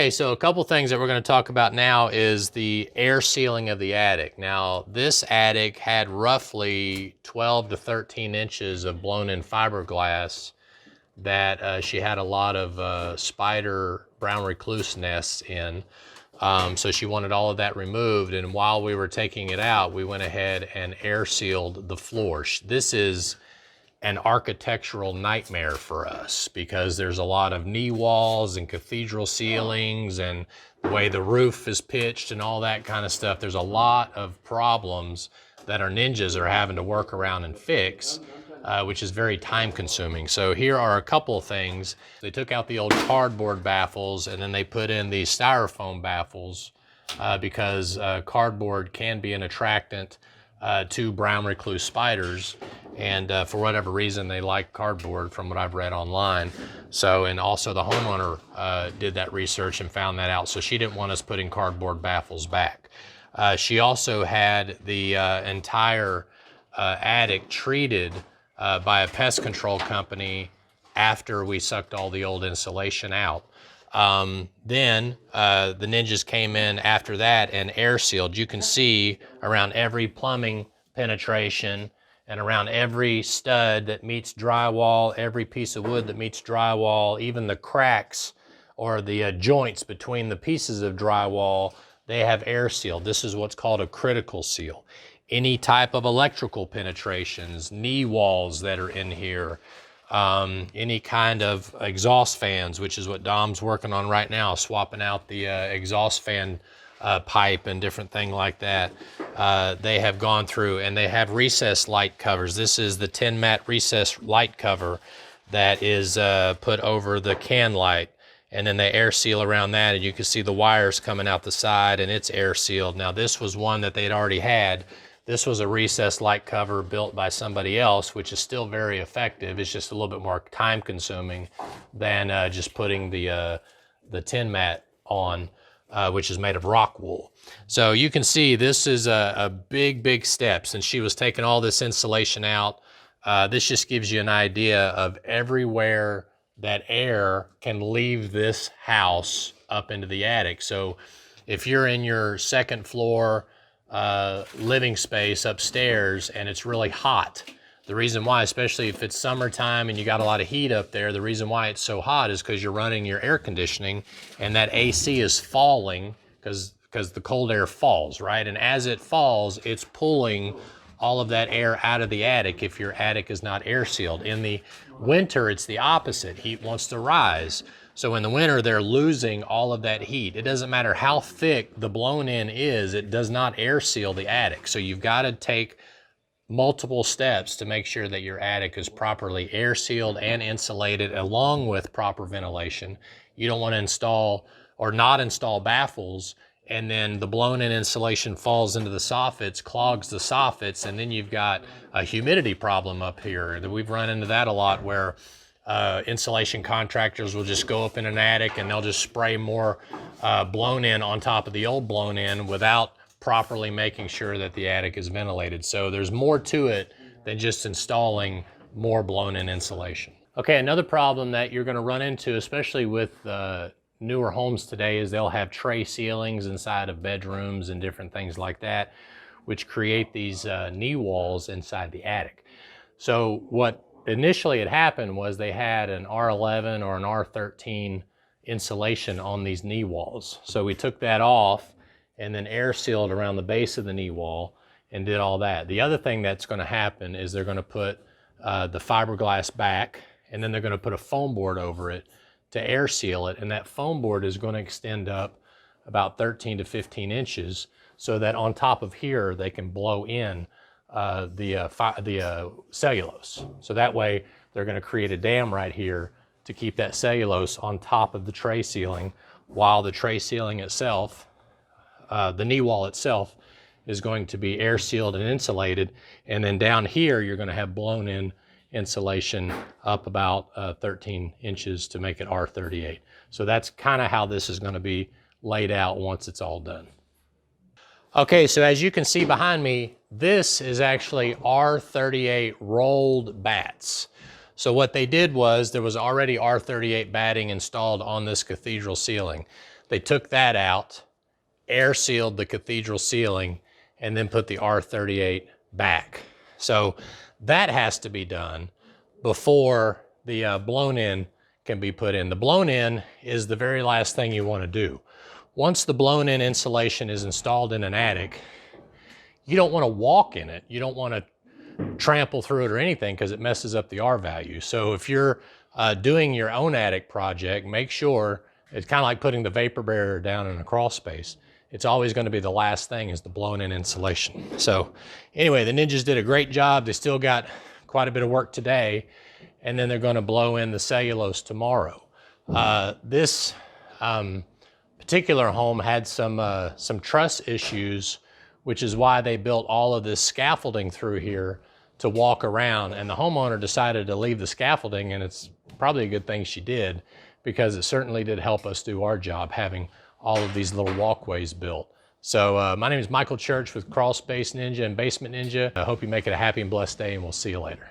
Okay, so a couple things that we're going to talk about now is the air sealing of the attic. Now, this attic had roughly 12 to 13 inches of blown-in fiberglass that she had a lot of spider brown recluse nests in. So she wanted all of that removed, and while we were taking it out, we went ahead and air sealed the floor. This is an architectural nightmare for us because there's a lot of knee walls and cathedral ceilings and the way the roof is pitched and all that kind of stuff. There's a lot of problems that our ninjas are having to work around and fix, which is very time consuming. So here are a couple of things. They took out the old cardboard baffles and then they put in the styrofoam baffles because cardboard can be an attractant to brown recluse spiders, and for whatever reason they like cardboard from what I've read online. So, and also the homeowner did that research and found that out, so she didn't want us putting cardboard baffles back. She also had the entire attic treated by a pest control company after we sucked all the old insulation out. Then the ninjas came in after that and air sealed. You can see around every plumbing penetration and around every stud that meets drywall, every piece of wood that meets drywall, even the cracks or the joints between the pieces of drywall, they have air sealed. This is what's called a critical seal. Any type of electrical penetrations, knee walls that are in here, any kind of exhaust fans, which is what Dom's working on right now, swapping out the exhaust fan pipe and different thing like that. They have gone through, and they have recessed light covers. This is the 10 mat recessed light cover that is put over the can light, and then they air seal around that, and you can see the wires coming out the side, and it's air sealed. Now this was one that they'd already had. This was a recessed light cover built by somebody else, which is still very effective. It's just a little bit more time consuming than just putting the tin mat on, which is made of rock wool. So you can see this is a big step. Since she was taking all this insulation out, this just gives you an idea of everywhere that air can leave this house up into the attic. So if you're in your second floor living space upstairs and it's really hot, the reason why, especially if it's summertime and you got a lot of heat up there, the reason why it's so hot is because you're running your air conditioning and that AC is falling because the cold air falls, right? And as it falls, it's pulling all of that air out of the attic if your attic is not air sealed. In the winter, it's the opposite. Heat wants to rise. So in the winter, they're losing all of that heat. It doesn't matter how thick the blown in is, it does not air seal the attic. So you've got to take multiple steps to make sure that your attic is properly air sealed and insulated along with proper ventilation. You don't want to install or not install baffles and then the blown in insulation falls into the soffits, clogs the soffits, and then you've got a humidity problem up here. We've run into that a lot where insulation contractors will just go up in an attic and they'll just spray more blown in on top of the old blown in without properly making sure that the attic is ventilated. So there's more to it than just installing more blown in insulation. Okay, another problem that you're going to run into, especially with newer homes today, is they'll have tray ceilings inside of bedrooms and different things like that, which create these knee walls inside the attic. So what initially had happened was they had an R11 or an R13 insulation on these knee walls. So we took that off and then air sealed around the base of the knee wall and did all that. The other thing that's going to happen is they're going to put the fiberglass back, and then they're going to put a foam board over it to air seal it, and that foam board is going to extend up about 13 to 15 inches so that on top of here they can blow in the cellulose. So that way they're going to create a dam right here to keep that cellulose on top of the tray ceiling, while the tray ceiling itself, the knee wall itself, is going to be air sealed and insulated. And then down here you're going to have blown in insulation up about 13 inches to make it R38. So that's kind of how this is going to be laid out once it's all done. Okay, so as you can see behind me, this is actually R38 rolled bats. So what they did was there was already R38 batting installed on this cathedral ceiling. They took that out, air sealed the cathedral ceiling, and then put the R38 back. So that has to be done before the blown in can be put in. The blown in is the very last thing you want to do. Once the blown in insulation is installed in an attic, you don't want to walk in it. You don't want to trample through it or anything because it messes up the R value. So if you're doing your own attic project, make sure it's kind of like putting the vapor barrier down in a crawl space. It's always going to be the last thing is the blown in insulation. So anyway, the ninjas did a great job. They still got quite a bit of work today, and then they're going to blow in the cellulose tomorrow. This particular home had some truss issues, which is why they built all of this scaffolding through here to walk around. And the homeowner decided to leave the scaffolding, and it's probably a good thing she did, because it certainly did help us do our job having all of these little walkways built. So my name is Michael Church with Crawl Space Ninja and Basement Ninja. I hope you make it a happy and blessed day, and we'll see you later.